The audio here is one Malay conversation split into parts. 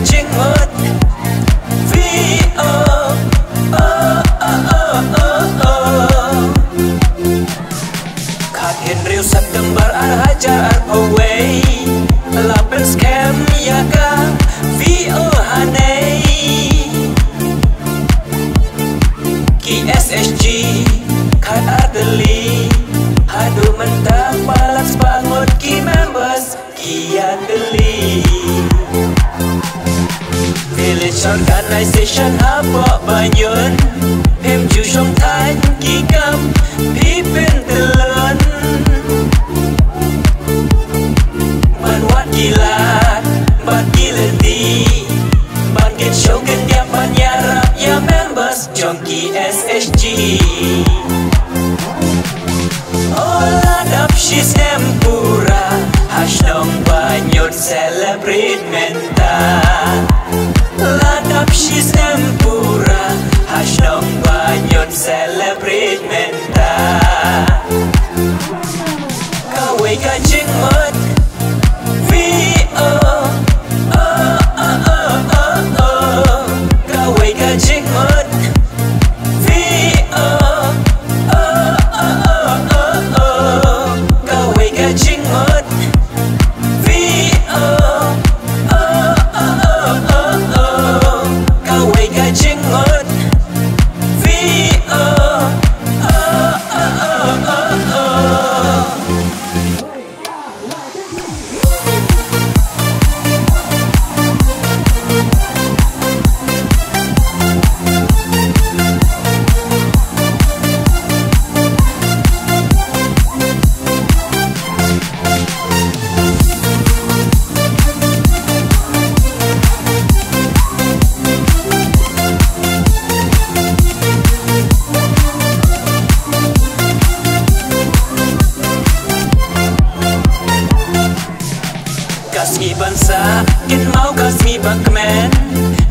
jing mut VO Khat hiền riu sat gambar hajar away lapen scam yaka VO hanei KSSG khat adeli hadu mentang balak bangun ki members ki adeli Village organization apa banyun Hem ju shong tan ki kam pipin telon Ban wat gila ban gila di Ban get show gen dia ban yarap ya members jong KSSG Oladap she's tempura Hashtag banyun celebrate menta Ladap she's tempura Hashtag banyun celebrate menta Kawai kajing mut VO Kawai kajing mut VO Kawai kajing mut VO Kawai kajing mut VO Kasmi bangsa, kin mau kasmi bakmen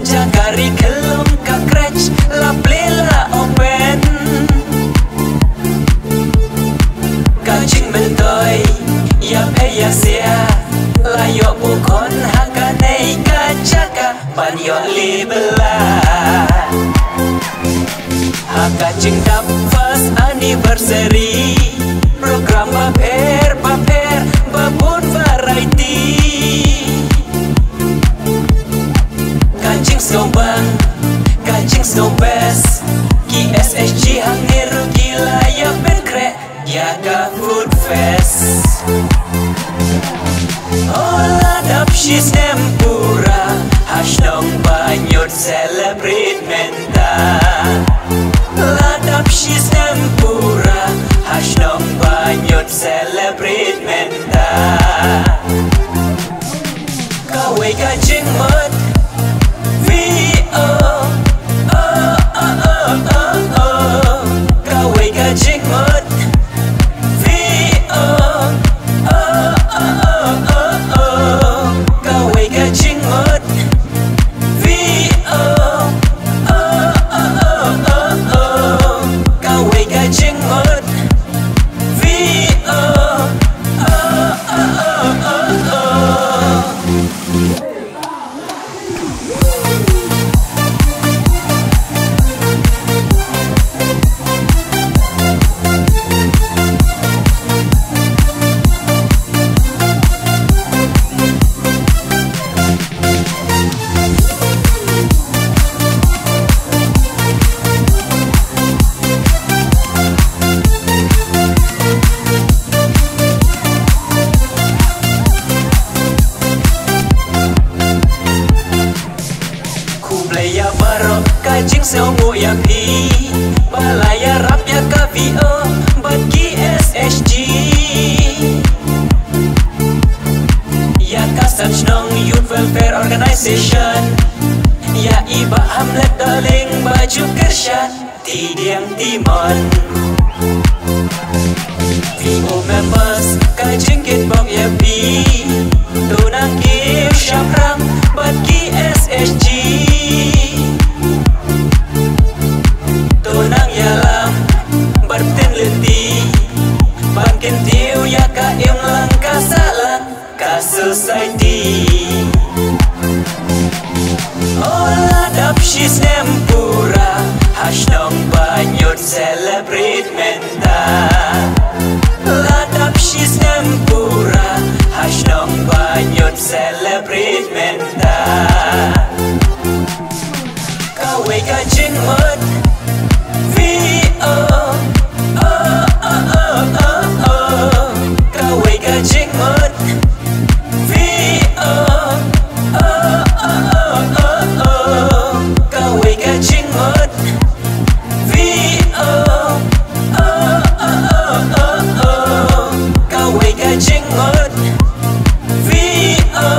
Jagari kelum kakrech, la plela open Kajing mentoy, ya peya sia Layo bukon hakanei kajaka Banyo libela Hakajing dap first anniversary Program paper babun variety Kancing snowbang, kancing snowbest KSSG hangir gila ya penkrek Yaga food fest Oladap she's tempura Hashtag banyut celebrate menta Ladap she's tempura Hashtag banyut celebrate menta Kawai kajing mut VO Kawai kajing mut VO Kawai kajing mut VO Kawai kajing mut VO Kublaya barok kajing seomu ya pi Balaya rap ya ka VO Bat KSSG Ya ka Sajnong Youth Welfare Organization Ya iba Hamlet Darling Baju Kershan Tidiang Timon VO members kajing kitbok ya pi Tunang Kim Syaprang Bat KSSG Tunang Yalam Berten Leti Bangkin Tiu Ya Ka Im Lang Ka Salang Ka Society Oh ladap she's tempura, hash dong banyut celebrate menta. Ladap she's tempura, hash dong banyut celebrate menta. Kawe kajing mut V.O. Kawe kajing mut V.O. Kawe kajing mut V.O. Kawe kajing mut V.O.